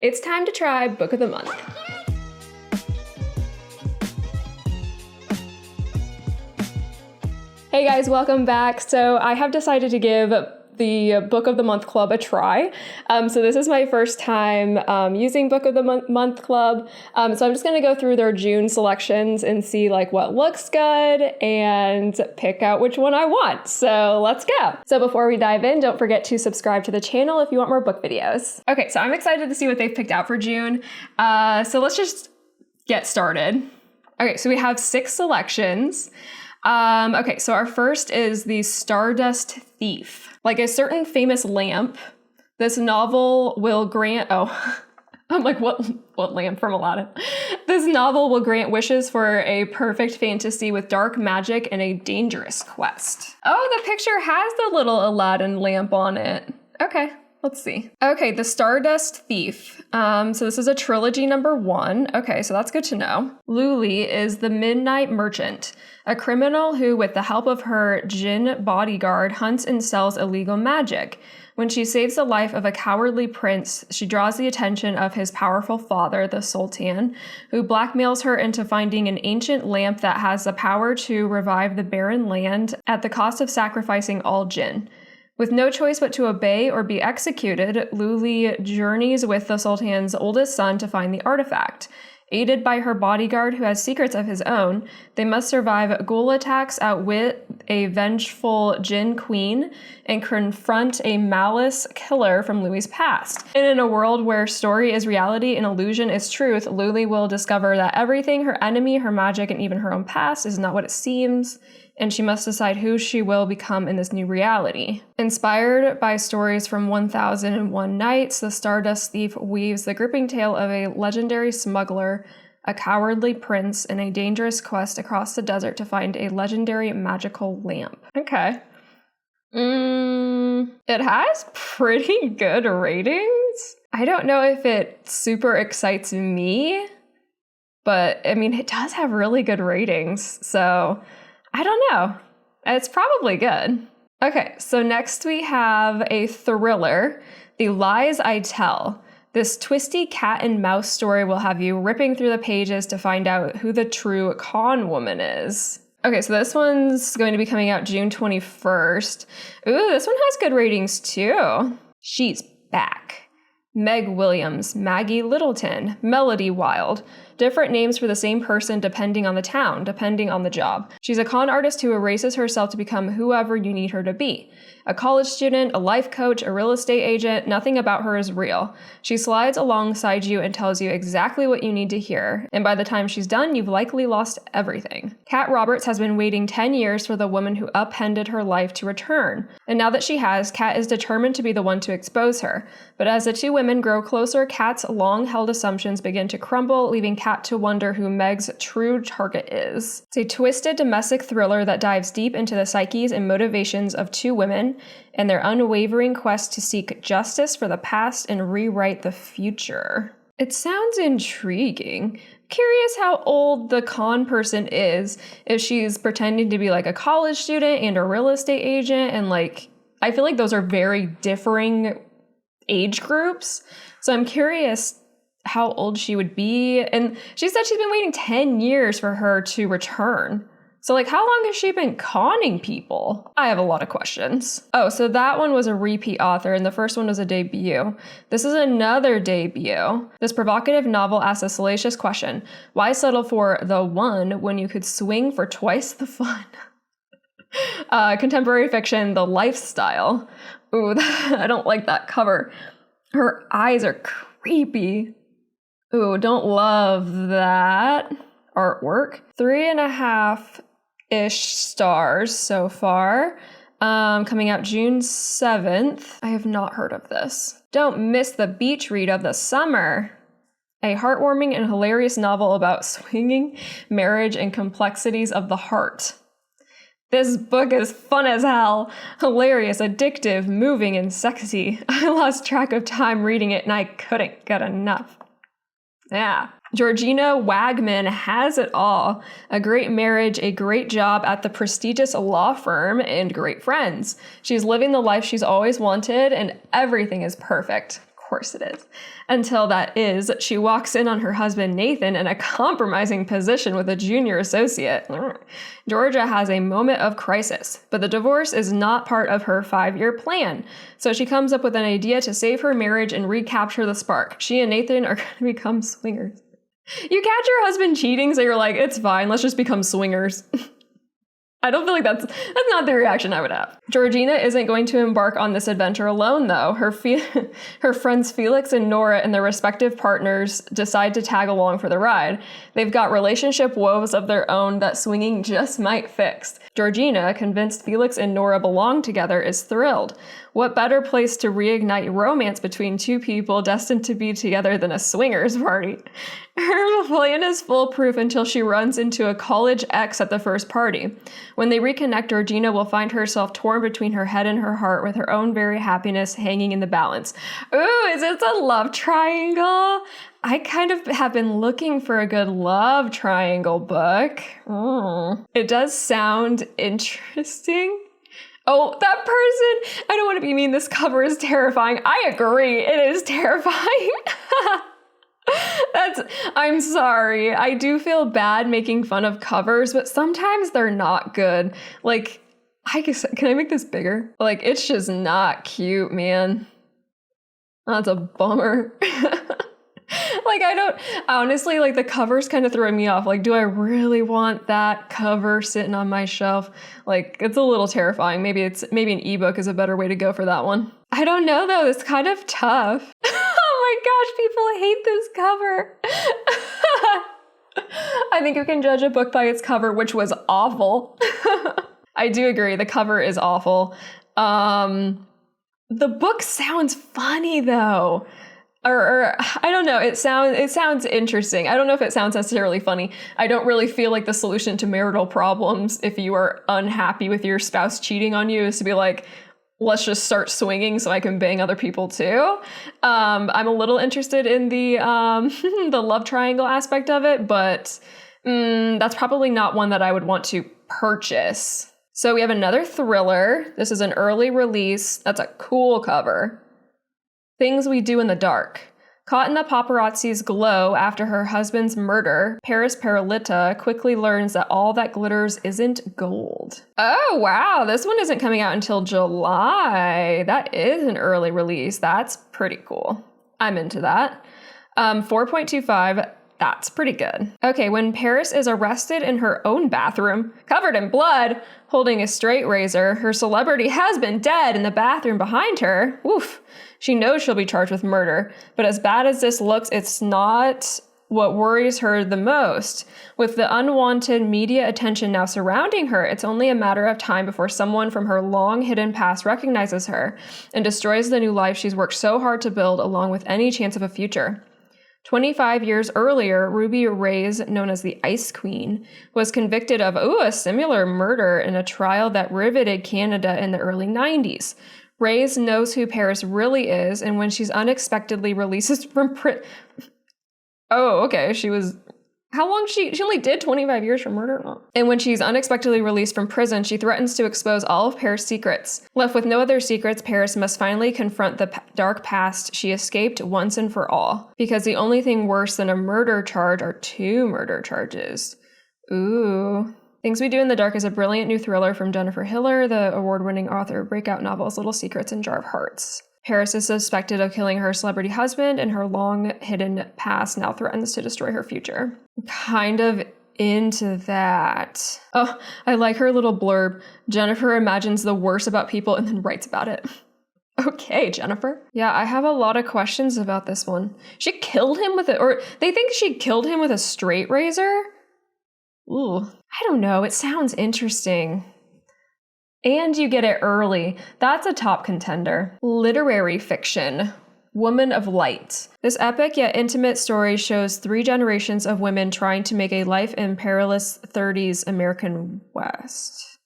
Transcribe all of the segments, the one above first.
It's time to try Book of the Month. Hey guys, welcome back. So I have decided to give the Book of the Month Club a try. So this is my first time using Book of the Month Club. So I'm just going to go through their June selections and see like what looks good and pick out which one I want. So let's go. So before we dive in, don't forget to subscribe to the channel if you want more book videos. Okay, so I'm excited to see what they've picked out for June. So let's just get started. Okay, so we have 6 selections. Okay, so our first is the Stardust Thief. Like a certain famous lamp, this novel will grant, I'm like, what lamp from Aladdin? This novel will grant wishes for a perfect fantasy with dark magic and a dangerous quest. Oh, the picture has the little Aladdin lamp on it. Okay. Let's see. Okay, the Stardust Thief. So this is a trilogy #1. Okay, so that's good to know. Luli is the Midnight Merchant, a criminal who, with the help of her jinn bodyguard, hunts and sells illegal magic. When she saves the life of a cowardly prince, she draws the attention of his powerful father, the Sultan, who blackmails her into finding an ancient lamp that has the power to revive the barren land at the cost of sacrificing all jinn. With no choice but to obey or be executed, Luli journeys with the Sultan's oldest son to find the artifact. Aided by her bodyguard who has secrets of his own, they must survive ghoul attacks, outwit a vengeful jinn queen, and confront a malice killer from Luli's past. And in a world where story is reality and illusion is truth, Luli will discover that everything, her enemy, her magic, and even her own past is not what it seems, and she must decide who she will become in this new reality. Inspired by stories from 1001 Nights, the Stardust Thief weaves the gripping tale of a legendary smuggler, a cowardly prince, and a dangerous quest across the desert to find a legendary magical lamp. Okay. It has pretty good ratings. I don't know if it super excites me, but I mean, it does have really good ratings, so I don't know. It's probably good. Okay, so next we have a thriller, The Lies I Tell. This twisty cat and mouse story will have you ripping through the pages to find out who the true con woman is. Okay, so this one's going to be coming out June 21st. Ooh, this one has good ratings too. She's back. Meg Williams, Maggie Littleton, Melody Wild. Different names for the same person depending on the town, depending on the job. She's a con artist who erases herself to become whoever you need her to be. A college student, a life coach, a real estate agent, nothing about her is real. She slides alongside you and tells you exactly what you need to hear, and by the time she's done, you've likely lost everything. Kat Roberts has been waiting 10 years for the woman who upended her life to return, and now that she has, Kat is determined to be the one to expose her. But as the two women grow closer, Kat's long-held assumptions begin to crumble, leaving Kat to wonder who Meg's true target is. It's a twisted domestic thriller that dives deep into the psyches and motivations of two women and their unwavering quest to seek justice for the past and rewrite the future. It sounds intriguing. Curious how old the con person is, if she's pretending to be like a college student and a real estate agent, and like, I feel like those are very differing age groups. So I'm curious how old she would be. And she said she's been waiting 10 years for her to return. So like, how long has she been conning people? I have a lot of questions. Oh, so that one was a repeat author and the first one was a debut. This is another debut. This provocative novel asks a salacious question. Why settle for the one when you could swing for twice the fun? Contemporary fiction, The Lifestyle. Ooh, I don't like that cover. Her eyes are creepy. Ooh, don't love that artwork. 3.5-ish stars so far. Coming out June 7th. I have not heard of this. Don't miss the beach read of the summer. A heartwarming and hilarious novel about swinging, marriage, and complexities of the heart. This book is fun as hell, hilarious, addictive, moving, and sexy. I lost track of time reading it and I couldn't get enough. Yeah. Georgina Wagman has it all. A great marriage, a great job at the prestigious law firm, and great friends. She's living the life she's always wanted, and everything is perfect. course it is. Until that is, she walks in on her husband Nathan in a compromising position with a junior associate. Georgia has a moment of crisis, but the divorce is not part of her 5-year plan. So she comes up with an idea to save her marriage and recapture the spark. She and Nathan are going to become swingers. You catch your husband cheating, so you're like, it's fine, let's just become swingers. I don't feel like that's not the reaction I would have. Georgina isn't going to embark on this adventure alone, though. Her friends Felix and Nora and their respective partners decide to tag along for the ride. They've got relationship woes of their own that swinging just might fix. Georgina, convinced Felix and Nora belong together, is thrilled. What better place to reignite romance between two people destined to be together than a swingers party? Her plan is foolproof until she runs into a college ex at the first party. When they reconnect, Georgina will find herself torn between her head and her heart, with her own very happiness hanging in the balance. Ooh, is this a love triangle? I kind of have been looking for a good love triangle book. It does sound interesting. Oh, that person! I don't want to be mean, this cover is terrifying. I agree, it is terrifying. I'm sorry. I do feel bad making fun of covers, but sometimes they're not good. Like, can I make this bigger? Like, it's just not cute, man. That's a bummer. Like, honestly, like, the cover's kind of throwing me off. Like, do I really want that cover sitting on my shelf? Like, it's a little terrifying. Maybe an ebook is a better way to go for that one. I don't know, though. It's kind of tough. Oh my gosh, people hate this cover. I think you can judge a book by its cover, which was awful. I do agree. The cover is awful. The book sounds funny, though. Or I don't know, it sounds interesting. I don't know if it sounds necessarily funny. I don't really feel like the solution to marital problems, if you are unhappy with your spouse cheating on you, is to be like, let's just start swinging so I can bang other people too. I'm a little interested in the the love triangle aspect of it, but that's probably not one that I would want to purchase. So we have another thriller. This is an early release. That's a cool cover. Things We Do in the Dark. Caught in the paparazzi's glow after her husband's murder, Paris Perlita quickly learns that all that glitters isn't gold. Oh, wow. This one isn't coming out until July. That is an early release. That's pretty cool. I'm into that. 4.25. That's pretty good. Okay, when Paris is arrested in her own bathroom, covered in blood, holding a straight razor, her celebrity husband dead in the bathroom behind her. Oof. She knows she'll be charged with murder, but as bad as this looks, it's not what worries her the most. With the unwanted media attention now surrounding her, it's only a matter of time before someone from her long hidden past recognizes her and destroys the new life she's worked so hard to build, along with any chance of a future. 25 years earlier, Ruby Reyes, known as the Ice Queen, was convicted of a similar murder in a trial that riveted Canada in the early 90s. Reyes knows who Paris really is, and when she's unexpectedly releases from prison... Oh, okay, How long she only did 25 years for murder? Oh. And when she's unexpectedly released from prison, she threatens to expose all of Paris' secrets. Left with no other secrets, Paris must finally confront the dark past she escaped once and for all. Because the only thing worse than a murder charge are 2 murder charges. Ooh. Things We Do in the Dark is a brilliant new thriller from Jennifer Hillier, the award-winning author of breakout novels Little Secrets and Jar of Hearts. Paris is suspected of killing her celebrity husband, and her long-hidden past now threatens to destroy her future. Kind of into that. Oh, I like her little blurb. Jennifer imagines the worst about people and then writes about it. Okay, Jennifer. Yeah, I have a lot of questions about this one. She killed him with it, or they think she killed him with a straight razor? Ooh, I don't know. It sounds interesting. And you get it early. That's a top contender. Literary fiction. Woman of Light. This epic yet intimate story shows 3 generations of women trying to make a life in perilous 30s American West.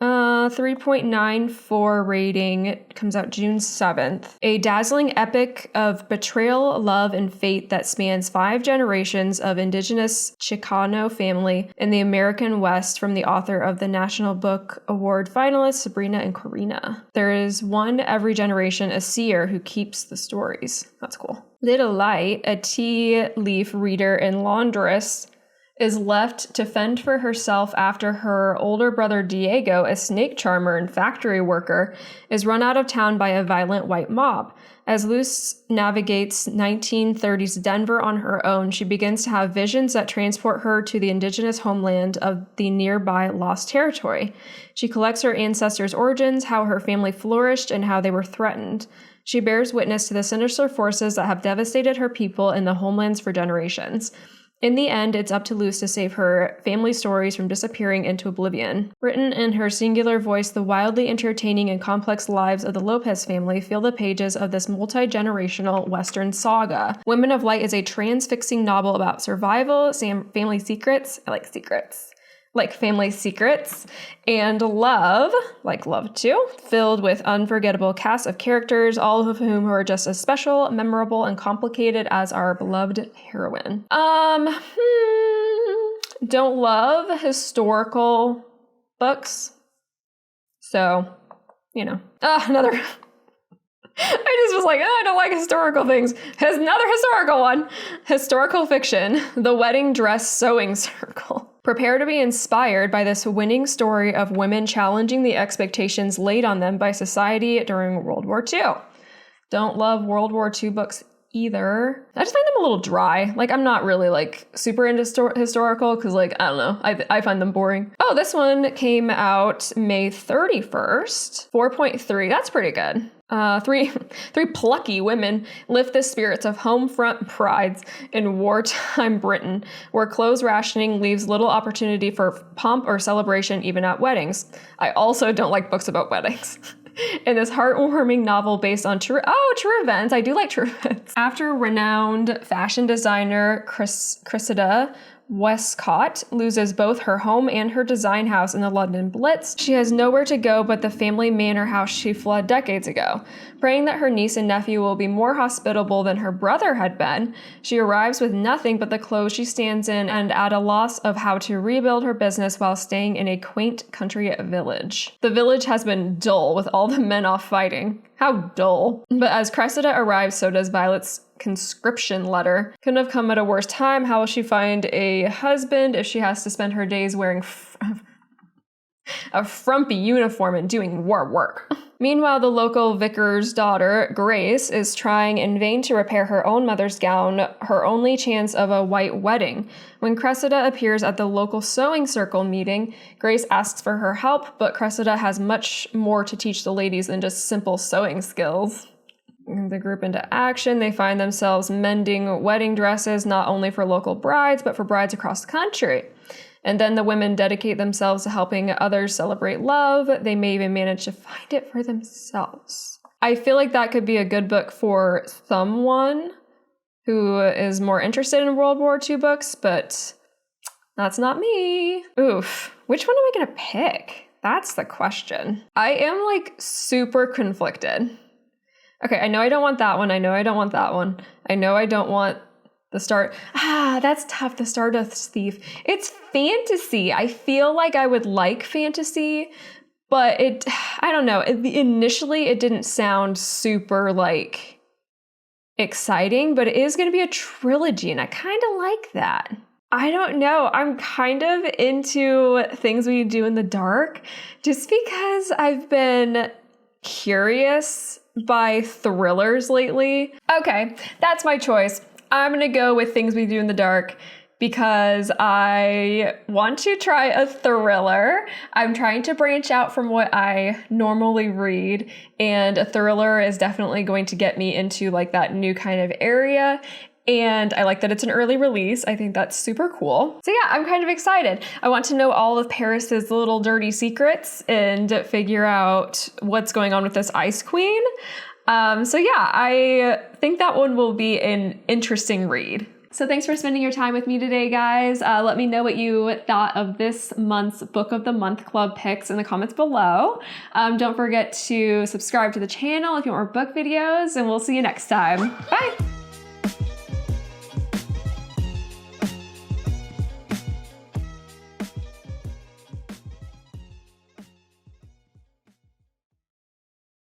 3.94 rating. It comes out June 7th. A dazzling epic of betrayal, love, and fate that spans 5 generations of indigenous Chicano family in the American West, from the author of the National Book Award finalists Sabrina and Corina. There is one every generation, a seer who keeps the stories. That's cool. Little Light, a tea leaf reader and laundress, is left to fend for herself after her older brother Diego, a snake charmer and factory worker, is run out of town by a violent white mob. As Luz navigates 1930s Denver on her own, she begins to have visions that transport her to the indigenous homeland of the nearby Lost Territory. She collects her ancestors' origins, how her family flourished, and how they were threatened. She bears witness to the sinister forces that have devastated her people and the homelands for generations. In the end, it's up to Luz to save her family stories from disappearing into oblivion. Written in her singular voice, the wildly entertaining and complex lives of the Lopez family fill the pages of this multi-generational Western saga. Women of Light is a transfixing novel about survival, family secrets, I like secrets, like family secrets, and love, like love too, filled with unforgettable cast of characters, all of whom are just as special, memorable, and complicated as our beloved heroine. Don't love historical books, so, you know. Another... I just was like, I don't like historical things. Here's another historical one. Historical fiction, The Wedding Dress Sewing Circle. Prepare to be inspired by this winning story of women challenging the expectations laid on them by society during World War II. Don't love World War II books either. I just find them a little dry. Like, I'm not really, like, super into historical because, like, I don't know. I find them boring. Oh, this one came out May 31st. 4.3. That's pretty good. Three plucky women lift the spirits of home front prides in wartime Britain, where clothes rationing leaves little opportunity for pomp or celebration even at weddings. I also don't like books about weddings. In this heartwarming novel based on true events. I do like true events. After renowned fashion designer Cressida Westcott loses both her home and her design house in the London Blitz, she has nowhere to go but the family manor house she fled decades ago. Praying that her niece and nephew will be more hospitable than her brother had been, she arrives with nothing but the clothes she stands in and at a loss of how to rebuild her business while staying in a quaint country village. The village has been dull with all the men off fighting. How dull. But as Cressida arrives, so does Violet's conscription letter. Couldn't have come at a worse time. How will she find a husband if she has to spend her days wearing a frumpy uniform and doing war work? Meanwhile, the local vicar's daughter, Grace, is trying in vain to repair her own mother's gown, her only chance of a white wedding. When Cressida appears at the local sewing circle meeting, Grace asks for her help, but Cressida has much more to teach the ladies than just simple sewing skills. The group into action. They find themselves mending wedding dresses, not only for local brides, but for brides across the country. And then the women dedicate themselves to helping others celebrate love. They may even manage to find it for themselves. I feel like that could be a good book for someone who is more interested in World War II books, but that's not me. Oof. Which one am I going to pick? That's the question. I am like super conflicted. Okay, I know I don't want that one. I know I don't want that one. I know I don't want that's tough. The Stardust Thief. It's fantasy. I feel like I would like fantasy, but I don't know. Initially, it didn't sound super like exciting, but it is going to be a trilogy, and I kind of like that. I don't know. I'm kind of into things we do in the dark just because I've been curious by thrillers lately. Okay, that's my choice. I'm going to go with Things We Do in the Dark because I want to try a thriller. I'm trying to branch out from what I normally read, and a thriller is definitely going to get me into like that new kind of area. And I like that it's an early release. I think that's super cool. So yeah, I'm kind of excited. I want to know all of Paris's little dirty secrets and figure out what's going on with this Ice Queen. So yeah, I think that one will be an interesting read. So thanks for spending your time with me today, guys. Let me know what you thought of this month's Book of the Month Club picks in the comments below. Don't forget to subscribe to the channel if you want more book videos, and we'll see you next time. Bye!